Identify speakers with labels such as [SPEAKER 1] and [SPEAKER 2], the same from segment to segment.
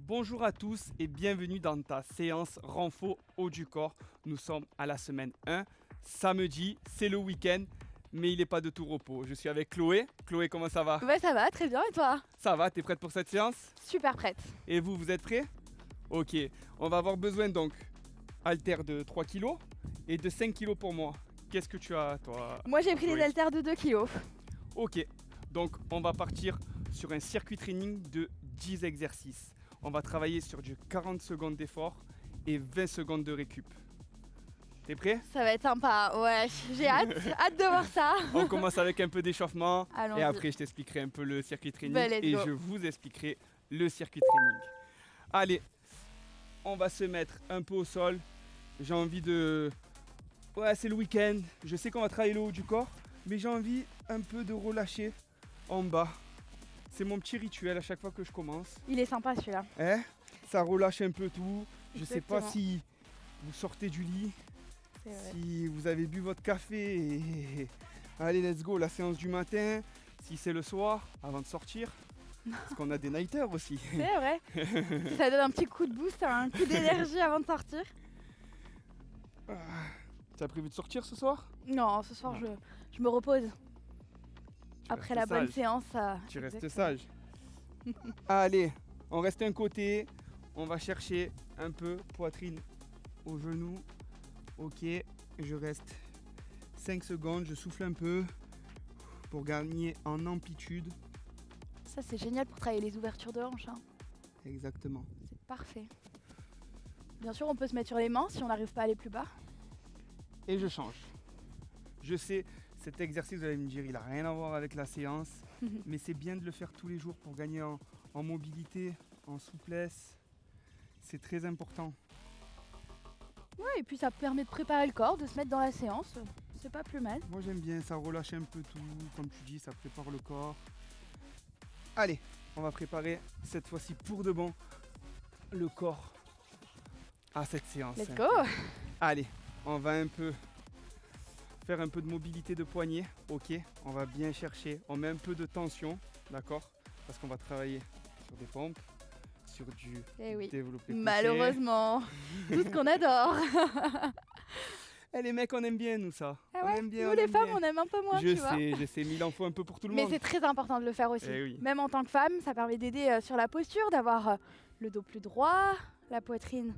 [SPEAKER 1] Bonjour à tous et bienvenue dans ta séance renfo haut du corps. Nous sommes à la semaine 1, samedi, c'est le week-end, mais il n'est pas de tout repos. Je suis avec Chloé. Chloé, comment ça va?
[SPEAKER 2] Ouais, ça va, très bien, et toi?
[SPEAKER 1] Ça va, t'es prête pour cette séance?
[SPEAKER 2] Super prête.
[SPEAKER 1] Et vous, vous êtes prêts? Ok, on va avoir besoin donc haltères de 3 kg et de 5 kg pour moi. Qu'est-ce que tu as toi?
[SPEAKER 2] Moi j'ai pris
[SPEAKER 1] Chloé
[SPEAKER 2] des haltères de 2 kilos.
[SPEAKER 1] Ok, donc on va partir sur un circuit training de 10 exercices. On va travailler sur du 40 secondes d'effort et 20 secondes de récup. T'es prêt?
[SPEAKER 2] Ça va être sympa, ouais, j'ai hâte, hâte de voir ça.
[SPEAKER 1] On commence avec un peu d'échauffement
[SPEAKER 2] Allons-y.
[SPEAKER 1] et après je t'expliquerai un peu le circuit training
[SPEAKER 2] Bah, let's
[SPEAKER 1] et
[SPEAKER 2] go.
[SPEAKER 1] je vous expliquerai le circuit training. Allez, on va se mettre un peu au sol. J'ai envie de... Ouais, c'est le week-end, je sais qu'on va travailler le haut du corps, mais j'ai envie un peu de relâcher en bas. C'est mon petit rituel à chaque fois que je commence.
[SPEAKER 2] Il est sympa celui-là.
[SPEAKER 1] Hein? Ça relâche un peu tout. Je sais pas
[SPEAKER 2] Exactement.
[SPEAKER 1] si vous sortez du lit,
[SPEAKER 2] C'est vrai.
[SPEAKER 1] si vous avez bu votre café et allez let's go la séance du matin, si c'est le soir avant de sortir. Parce qu'on a des nighters aussi.
[SPEAKER 2] C'est vrai. Ça donne un petit coup de boost, un coup d'énergie avant de sortir.
[SPEAKER 1] T'as prévu de sortir ce soir?
[SPEAKER 2] Non, ce soir je me repose. Après la
[SPEAKER 1] restes
[SPEAKER 2] bonne
[SPEAKER 1] sage.
[SPEAKER 2] séance, ça.
[SPEAKER 1] Tu restes
[SPEAKER 2] Exactement.
[SPEAKER 1] sage. Allez, on reste un côté. On va chercher un peu poitrine au genou. Ok, je reste 5 secondes. Je souffle un peu pour gagner en amplitude.
[SPEAKER 2] Ça c'est génial pour travailler les ouvertures de hanches, hein.
[SPEAKER 1] Exactement.
[SPEAKER 2] C'est parfait. Bien sûr, on peut se mettre sur les mains si on n'arrive pas à aller plus bas.
[SPEAKER 1] Et je change. Je sais, cet exercice, vous allez me dire, il n'a rien à voir avec la séance. Mais c'est bien de le faire tous les jours pour gagner en mobilité, en souplesse. C'est très important.
[SPEAKER 2] Ouais, et puis ça permet de préparer le corps, de se mettre dans la séance. C'est pas plus mal.
[SPEAKER 1] Moi j'aime bien, ça relâche un peu tout, comme tu dis, ça prépare le corps. Allez, on va préparer cette fois-ci pour de bon le corps à cette séance.
[SPEAKER 2] Let's go.
[SPEAKER 1] Allez, on va un peu faire un peu de mobilité de poignet, ok. On va bien chercher, on met un peu de tension, d'accord, parce qu'on va travailler sur des pompes, sur du
[SPEAKER 2] Eh oui.
[SPEAKER 1] développé couché.
[SPEAKER 2] Malheureusement, tout ce qu'on adore.
[SPEAKER 1] Eh les mecs, on aime bien nous ça.
[SPEAKER 2] Ah
[SPEAKER 1] On
[SPEAKER 2] ouais,
[SPEAKER 1] aime bien,
[SPEAKER 2] nous
[SPEAKER 1] on
[SPEAKER 2] les
[SPEAKER 1] aime
[SPEAKER 2] femmes,
[SPEAKER 1] bien.
[SPEAKER 2] on aime un peu moins, tu vois.
[SPEAKER 1] Je sais, mais il en faut un peu pour tout le
[SPEAKER 2] Mais
[SPEAKER 1] monde.
[SPEAKER 2] c'est très important de le faire aussi.
[SPEAKER 1] Eh oui.
[SPEAKER 2] Même en tant que femme, ça permet d'aider sur la posture, d'avoir le dos plus droit, la poitrine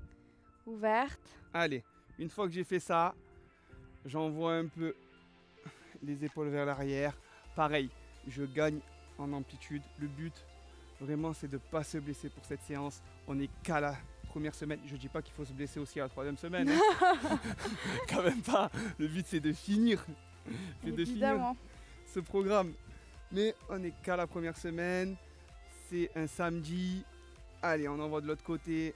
[SPEAKER 2] ouverte.
[SPEAKER 1] Allez, une fois que j'ai fait ça, j'envoie un peu les épaules vers l'arrière. Pareil, je gagne en amplitude. Le but, vraiment, c'est de ne pas se blesser pour cette séance. On n'est qu'à la première semaine. Je ne dis pas qu'il faut se blesser aussi à la troisième semaine. Hein. Quand même pas. Le but, c'est de finir. C'est de finir
[SPEAKER 2] Évidemment.
[SPEAKER 1] ce programme. Mais on n'est qu'à la première semaine. C'est un samedi. Allez, on envoie de l'autre côté.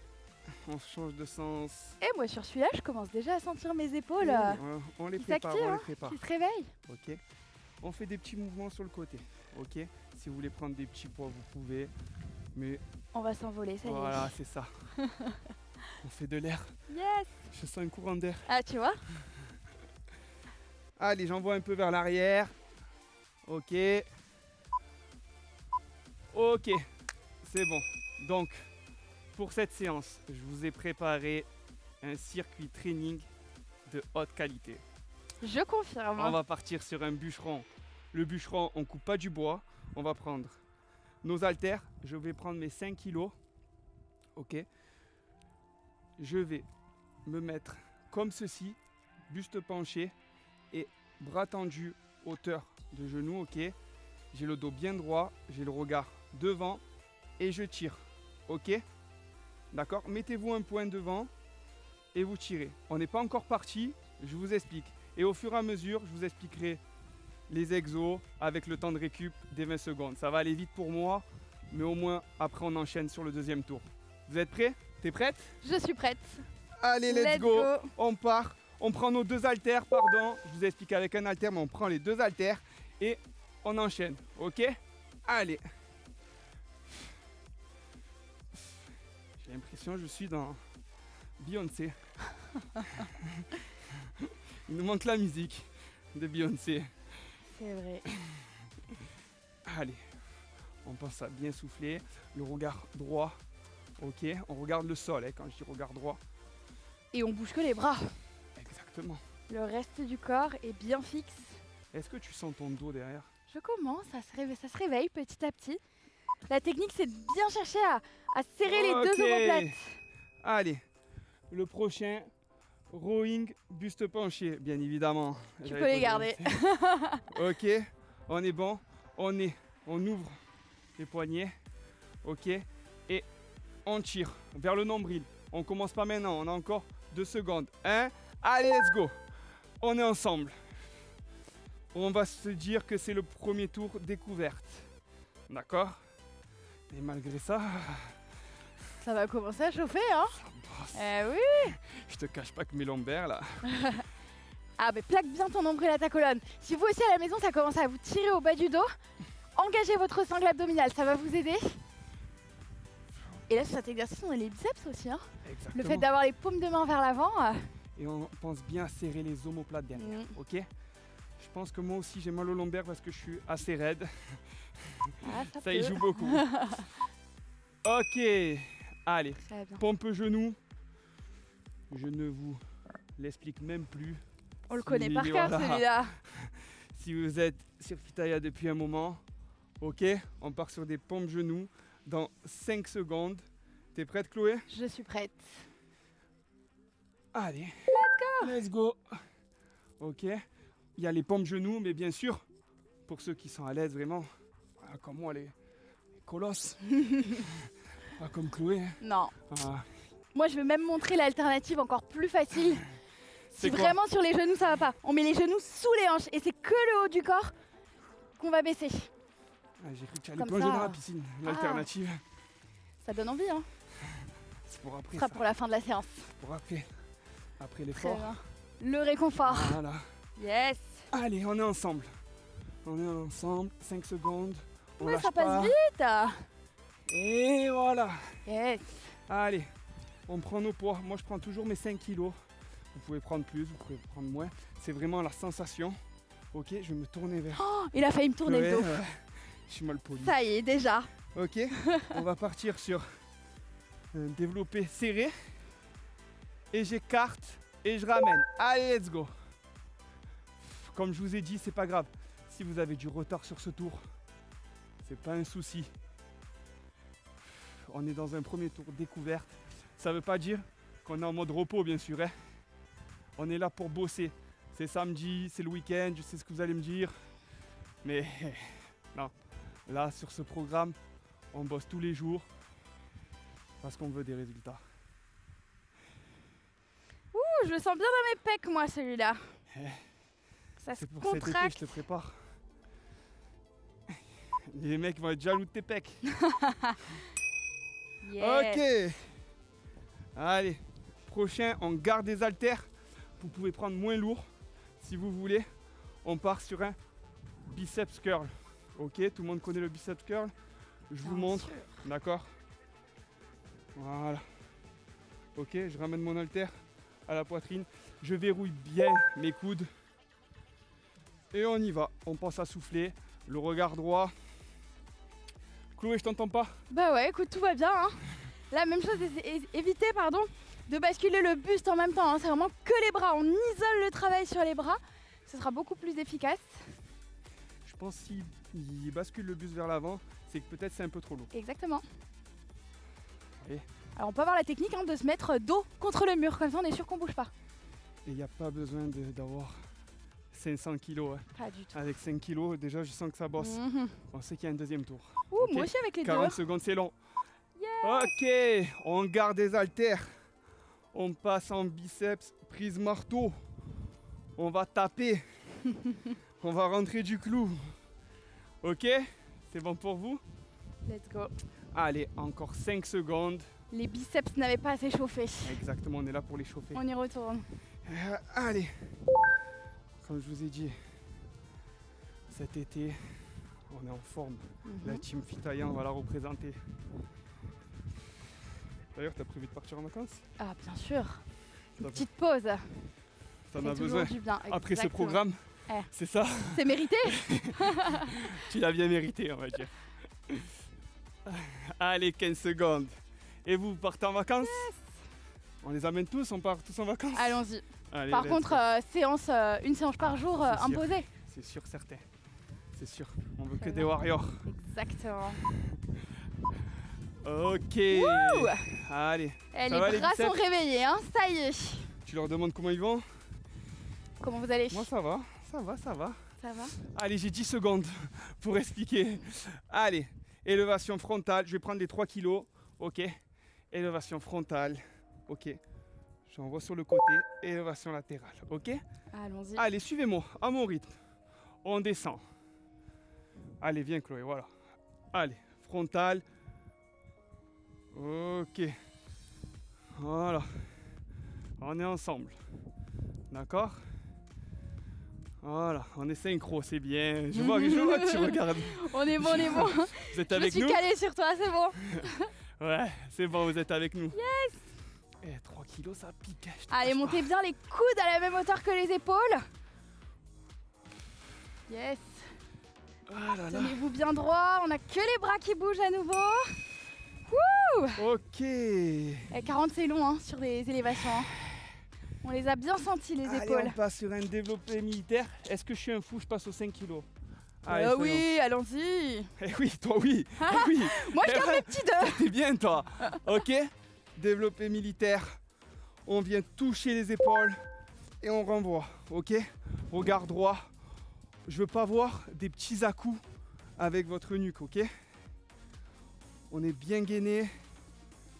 [SPEAKER 1] On change de sens.
[SPEAKER 2] Et moi sur celui-là, je commence déjà à sentir mes épaules
[SPEAKER 1] On les
[SPEAKER 2] qui
[SPEAKER 1] prépare,
[SPEAKER 2] s'activent,
[SPEAKER 1] on
[SPEAKER 2] hein,
[SPEAKER 1] les prépare.
[SPEAKER 2] qui se réveillent.
[SPEAKER 1] Ok. On fait des petits mouvements sur le côté. Ok. Si vous voulez prendre des petits poids, vous pouvez. Mais
[SPEAKER 2] On va s'envoler, ça y
[SPEAKER 1] voilà, c'est ça. On fait de l'air.
[SPEAKER 2] est. Yes.
[SPEAKER 1] Je sens un courant d'air.
[SPEAKER 2] Ah, tu vois.
[SPEAKER 1] Allez, j'envoie un peu vers l'arrière. Ok. Ok. C'est bon. Donc, pour cette séance, je vous ai préparé un circuit training de haute qualité.
[SPEAKER 2] Je confirme.
[SPEAKER 1] On va partir sur un bûcheron. Le bûcheron, on coupe pas du bois. On va prendre nos haltères. Je vais prendre mes 5 kilos. Ok. Je vais me mettre comme ceci, buste penché et bras tendus, hauteur de genou. Ok. J'ai le dos bien droit, j'ai le regard devant et je tire. Ok. D'accord. Mettez-vous un point devant et vous tirez. On n'est pas encore parti. Je vous explique. Et au fur et à mesure, je vous expliquerai les exos avec le temps de récup des 20 secondes. Ça va aller vite pour moi, mais au moins après on enchaîne sur le deuxième tour. Vous êtes prêts? T'es prête?
[SPEAKER 2] Je suis prête.
[SPEAKER 1] Allez, let's go. On part. On prend nos deux haltères, pardon. Je vous ai expliqué avec un haltère, mais on prend les deux haltères et on enchaîne. Ok? Allez. J'ai l'impression que je suis dans Beyoncé. Il nous manque la musique de Beyoncé.
[SPEAKER 2] C'est vrai.
[SPEAKER 1] Allez, on pense à bien souffler, le regard droit. Ok, on regarde le sol quand je dis regard droit.
[SPEAKER 2] Et on bouge que les bras.
[SPEAKER 1] Exactement.
[SPEAKER 2] Le reste du corps est bien fixe.
[SPEAKER 1] Est-ce que tu sens ton dos derrière?
[SPEAKER 2] Je commence, ça se réveille petit à petit. La technique, c'est de bien chercher à serrer les deux omoplates.
[SPEAKER 1] Allez, le prochain, rowing, buste penché, bien évidemment.
[SPEAKER 2] Tu peux les garder.
[SPEAKER 1] Ok, on est bon. On ouvre les poignets. Ok, et on tire vers le nombril. On commence pas maintenant, on a encore 2 secondes. 1, allez, let's go. On est ensemble. On va se dire que c'est le premier tour découverte. D'accord? Et malgré ça,
[SPEAKER 2] Ça va commencer à chauffer, hein?
[SPEAKER 1] ça bosse.
[SPEAKER 2] Oui.
[SPEAKER 1] Je te cache pas que mes lombaires là.
[SPEAKER 2] Ah, mais plaque bien ton nombril à ta colonne. Si vous aussi à la maison, ça commence à vous tirer au bas du dos, engagez votre sangle abdominale, ça va vous aider. Et là, sur cet exercice, on a les biceps aussi, hein?
[SPEAKER 1] Exactement.
[SPEAKER 2] Le fait d'avoir les paumes de main vers l'avant.
[SPEAKER 1] Et on pense bien à serrer les omoplates derrière. Ok? Je pense que moi aussi j'ai mal aux lombaires parce que je suis assez raide. Ça y joue beaucoup. Ok. Allez.
[SPEAKER 2] Très bien.
[SPEAKER 1] Pompe genou. Je ne vous l'explique même plus.
[SPEAKER 2] On le connaît par cœur,
[SPEAKER 1] Voilà.
[SPEAKER 2] celui-là.
[SPEAKER 1] Si vous êtes sur Pitaya depuis un moment, ok, on part sur des pompes genoux dans 5 secondes. T'es prête, Chloé?
[SPEAKER 2] Je suis prête.
[SPEAKER 1] Allez. Let's go. Ok. Il y a les pompes genoux, mais bien sûr, pour ceux qui sont à l'aise vraiment, voilà, comme moi, les colosses. Pas comme Chloé. Hein.
[SPEAKER 2] Non.
[SPEAKER 1] Ah,
[SPEAKER 2] Moi, je vais même montrer l'alternative encore plus facile.
[SPEAKER 1] c'est
[SPEAKER 2] Si
[SPEAKER 1] quoi?
[SPEAKER 2] vraiment sur les genoux, ça va pas. On met les genoux sous les hanches et c'est que le haut du corps qu'on va baisser.
[SPEAKER 1] Ah, j'ai cru que tu allais
[SPEAKER 2] Comme
[SPEAKER 1] plonger
[SPEAKER 2] ça.
[SPEAKER 1] dans la piscine. L'alternative,
[SPEAKER 2] Ça donne envie, hein.
[SPEAKER 1] c'est pour après
[SPEAKER 2] Ce sera
[SPEAKER 1] ça.
[SPEAKER 2] pour la fin de la séance.
[SPEAKER 1] Pour après. Après
[SPEAKER 2] Très
[SPEAKER 1] l'effort.
[SPEAKER 2] bien. Le réconfort.
[SPEAKER 1] Voilà.
[SPEAKER 2] Yes.
[SPEAKER 1] Allez, on est ensemble. On est ensemble. 5 secondes. On
[SPEAKER 2] Ouais,
[SPEAKER 1] lâche
[SPEAKER 2] ça
[SPEAKER 1] pas.
[SPEAKER 2] passe vite.
[SPEAKER 1] Et voilà.
[SPEAKER 2] Yes.
[SPEAKER 1] Allez, on prend nos poids. Moi, je prends toujours mes 5 kilos. Vous pouvez prendre plus, vous pouvez prendre moins. C'est vraiment la sensation. Ok, je vais me tourner vers.
[SPEAKER 2] Oh, il a failli me tourner le dos.
[SPEAKER 1] Je suis mal poli.
[SPEAKER 2] Ça y est, déjà.
[SPEAKER 1] Ok, on va partir sur un développé serré. Et j'écarte et je ramène. Allez, let's go. Comme je vous ai dit, c'est pas grave. Si vous avez du retard sur ce tour, c'est pas un souci. On est dans un premier tour découverte. Ça veut pas dire qu'on est en mode repos, bien sûr. Hein. On est là pour bosser. C'est samedi, c'est le week-end, je sais ce que vous allez me dire. Mais non, là, sur ce programme, on bosse tous les jours parce qu'on veut des résultats.
[SPEAKER 2] Ouh, je le sens bien dans mes pecs, moi, celui-là. Ça se
[SPEAKER 1] C'est pour cet été que
[SPEAKER 2] contracte.
[SPEAKER 1] je te prépare. Les mecs vont être jaloux de tes pecs.
[SPEAKER 2] Yes.
[SPEAKER 1] Ok. Allez, prochain, on garde des haltères. Vous pouvez prendre moins lourd si vous voulez. On part sur un biceps curl. Ok, tout le monde connaît le biceps curl. Je vous
[SPEAKER 2] Bien
[SPEAKER 1] montre,
[SPEAKER 2] sûr.
[SPEAKER 1] d'accord? Voilà. Ok, je ramène mon haltère à la poitrine. Je verrouille bien mes coudes. Et on y va. On pense à souffler. Le regard droit. Chloé, je t'entends pas?
[SPEAKER 2] Bah ouais, écoute, tout va bien. Hein. La même chose, évitez de basculer le buste en même temps. Hein. C'est vraiment que les bras. On isole le travail sur les bras. Ce sera beaucoup plus efficace.
[SPEAKER 1] Je pense s'il bascule le buste vers l'avant, c'est que peut-être c'est un peu trop lourd.
[SPEAKER 2] Exactement.
[SPEAKER 1] Et
[SPEAKER 2] Alors on peut avoir la technique de se mettre dos contre le mur. Comme ça, on est sûr qu'on bouge pas.
[SPEAKER 1] il n'y a pas besoin d'avoir 500 kilos. Hein.
[SPEAKER 2] Pas du tout.
[SPEAKER 1] Avec 5 kilos, déjà, je sens que ça bosse.
[SPEAKER 2] Mhm.
[SPEAKER 1] On sait qu'il y a un deuxième tour.
[SPEAKER 2] Ouh,
[SPEAKER 1] Ok.
[SPEAKER 2] moi aussi avec les
[SPEAKER 1] 40
[SPEAKER 2] deux.
[SPEAKER 1] secondes, c'est long. Ok, on garde des haltères. On passe en biceps, prise marteau. On va taper. On va rentrer du clou. Ok, c'est bon pour vous?
[SPEAKER 2] Let's go.
[SPEAKER 1] Allez, encore 5 secondes.
[SPEAKER 2] Les biceps n'avaient pas assez chauffé.
[SPEAKER 1] Exactement, on est là pour les chauffer.
[SPEAKER 2] On y retourne.
[SPEAKER 1] Allez, comme je vous ai dit, cet été, on est en forme. La team Pitaya, on va la représenter. D'ailleurs, t'as prévu de partir en vacances?
[SPEAKER 2] Ah, bien sûr. Une
[SPEAKER 1] T'as-
[SPEAKER 2] petite pause.
[SPEAKER 1] T'en
[SPEAKER 2] C'est
[SPEAKER 1] as
[SPEAKER 2] toujours
[SPEAKER 1] besoin.
[SPEAKER 2] du bien.
[SPEAKER 1] Après ce
[SPEAKER 2] Exactement.
[SPEAKER 1] programme,
[SPEAKER 2] Eh.
[SPEAKER 1] c'est ça,
[SPEAKER 2] C'est mérité.
[SPEAKER 1] tu l'as bien mérité, on va dire. Allez, 15 secondes. Et vous partez en vacances? On les amène tous, on part tous en vacances?
[SPEAKER 2] Allons-y.
[SPEAKER 1] Allez,
[SPEAKER 2] Par
[SPEAKER 1] let's
[SPEAKER 2] contre,
[SPEAKER 1] go.
[SPEAKER 2] une séance par jour
[SPEAKER 1] c'est sûr.
[SPEAKER 2] imposée.
[SPEAKER 1] C'est sûr, certain. C'est sûr. On veut que
[SPEAKER 2] Très
[SPEAKER 1] des
[SPEAKER 2] bien.
[SPEAKER 1] warriors.
[SPEAKER 2] Exactement.
[SPEAKER 1] Ok.
[SPEAKER 2] Wouh.
[SPEAKER 1] Allez.
[SPEAKER 2] Eh,
[SPEAKER 1] Ça
[SPEAKER 2] les
[SPEAKER 1] va, les
[SPEAKER 2] bras sont
[SPEAKER 1] biceps
[SPEAKER 2] réveillés, hein, ça y est.
[SPEAKER 1] Tu leur demandes comment ils vont?
[SPEAKER 2] Comment vous allez?
[SPEAKER 1] Moi ça va, ça va, ça va.
[SPEAKER 2] Ça va?
[SPEAKER 1] Allez, j'ai 10 secondes pour expliquer. Allez, élévation frontale. Je vais prendre les 3 kilos. Ok. Élévation frontale. Ok. J'envoie sur le côté. Élévation latérale. Ok.
[SPEAKER 2] Allons-y.
[SPEAKER 1] Allez, suivez-moi à mon rythme. On descend. Allez, viens Chloé, voilà. Allez, frontale. Ok. Voilà. On est ensemble. D'accord? Voilà, on est synchro, c'est bien. Je vois que tu regardes.
[SPEAKER 2] On est bon, on est bon.
[SPEAKER 1] Vous êtes
[SPEAKER 2] Je me
[SPEAKER 1] avec
[SPEAKER 2] suis
[SPEAKER 1] nous?
[SPEAKER 2] calée sur toi, c'est bon.
[SPEAKER 1] Ouais, c'est bon, vous êtes avec nous. Yes! Eh, 3 kilos, ça pique. je te
[SPEAKER 2] Allez,
[SPEAKER 1] cache
[SPEAKER 2] montez bien les coudes à la même hauteur que les épaules. Yes.
[SPEAKER 1] pas. Ah là là.
[SPEAKER 2] Tenez-vous bien droit. On a que les bras qui bougent à nouveau.
[SPEAKER 1] Ok.
[SPEAKER 2] Et 40, c'est long hein, sur les élévations. hein. On les a bien sentis, les
[SPEAKER 1] Allez,
[SPEAKER 2] épaules.
[SPEAKER 1] on passe sur un développé militaire. Est-ce que je suis un fou? Je passe aux 5 kilos. Allez, soyons.
[SPEAKER 2] Oui, allons-y.
[SPEAKER 1] Eh oui, toi oui. Eh oui.
[SPEAKER 2] Moi, je
[SPEAKER 1] Eh
[SPEAKER 2] garde
[SPEAKER 1] ouais.
[SPEAKER 2] mes petits deux.
[SPEAKER 1] T'es bien toi. Ok. Développé militaire. On vient toucher les épaules et on renvoie. Ok. Regard droit. Je veux pas voir des petits à-coups avec votre nuque. Ok. On est bien gainé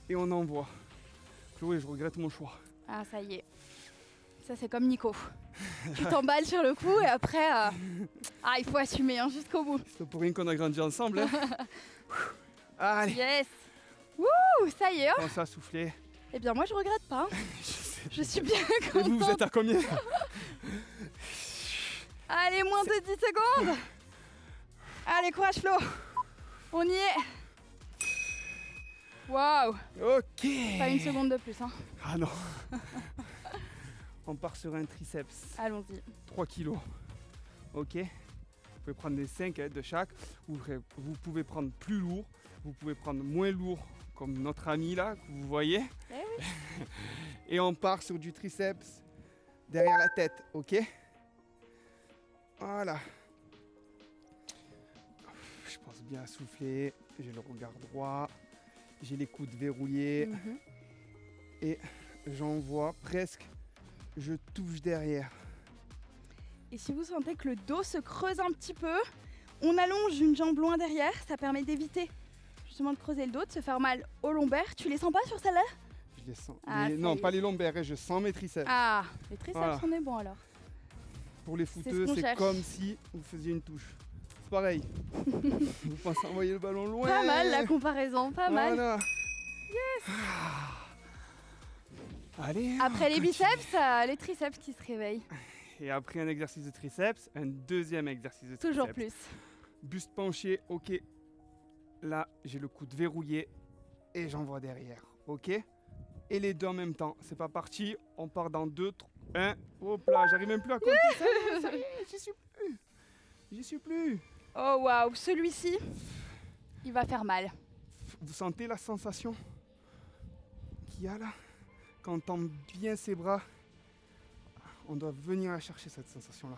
[SPEAKER 1] et on envoie. Chloé, je regrette mon choix.
[SPEAKER 2] Ah, ça y est. Ça, c'est comme Nico. Tu t'emballes sur le coup et après, il faut assumer hein, jusqu'au bout.
[SPEAKER 1] C'est pas pour rien qu'on a grandi ensemble. Hein. Allez.
[SPEAKER 2] Yes. Wouh, ça y est. hein.
[SPEAKER 1] Commence à souffler.
[SPEAKER 2] Eh bien, moi, je regrette pas. hein.
[SPEAKER 1] Je sais.
[SPEAKER 2] Je suis bien
[SPEAKER 1] Et vous, vous
[SPEAKER 2] contente.
[SPEAKER 1] êtes à combien?
[SPEAKER 2] Allez, moins de 10 secondes. Allez, courage Flo. On y est. Waouh.
[SPEAKER 1] Ok.
[SPEAKER 2] Pas une seconde de plus. Hein.
[SPEAKER 1] Ah non. On part sur un triceps.
[SPEAKER 2] Allons-y.
[SPEAKER 1] 3 kilos. Ok. Vous pouvez prendre des 5 de chaque. Vous pouvez prendre plus lourd. Vous pouvez prendre moins lourd, comme notre ami là, que vous voyez.
[SPEAKER 2] Eh oui.
[SPEAKER 1] Et on part sur du triceps derrière la tête. Ok. Voilà. Je pense bien à souffler. J'ai le regard droit. J'ai les coudes verrouillés.
[SPEAKER 2] Mhm.
[SPEAKER 1] J'envoie presque. Je touche derrière.
[SPEAKER 2] Et si vous sentez que le dos se creuse un petit peu, on allonge une jambe loin derrière. Ça permet d'éviter justement de creuser le dos, de se faire mal aux lombaires. Tu les sens pas sur celle-là?
[SPEAKER 1] Je les sens.
[SPEAKER 2] Ah,
[SPEAKER 1] Non,
[SPEAKER 2] ça y
[SPEAKER 1] pas
[SPEAKER 2] est.
[SPEAKER 1] les lombaires. Je sens mes triceps.
[SPEAKER 2] Ah, les triceps,
[SPEAKER 1] Voilà.
[SPEAKER 2] on est bon alors.
[SPEAKER 1] Pour les
[SPEAKER 2] ce
[SPEAKER 1] footeux,
[SPEAKER 2] qu'on
[SPEAKER 1] c'est
[SPEAKER 2] cherche.
[SPEAKER 1] comme si vous faisiez une touche. C'est pareil. Vous pensez envoyer le ballon loin.
[SPEAKER 2] Pas mal la comparaison, pas mal.
[SPEAKER 1] Voilà. Allez.
[SPEAKER 2] Après
[SPEAKER 1] on
[SPEAKER 2] les
[SPEAKER 1] continue.
[SPEAKER 2] biceps, les triceps qui se réveillent.
[SPEAKER 1] Et après un exercice de triceps, un deuxième exercice de triceps.
[SPEAKER 2] Toujours plus.
[SPEAKER 1] Buste penché, ok. Là, j'ai le coude verrouillé et j'envoie derrière, ok. Et les deux en même temps. C'est pas parti. On part dans 2, 3, 1. Hop là, j'arrive même plus à compter. Ça y est, j'y suis plus. J'y suis plus.
[SPEAKER 2] Oh waouh, celui-ci, il va faire mal.
[SPEAKER 1] Vous sentez la sensation qu'il y a là? Quand on tend bien ses bras, on doit venir la chercher cette sensation-là.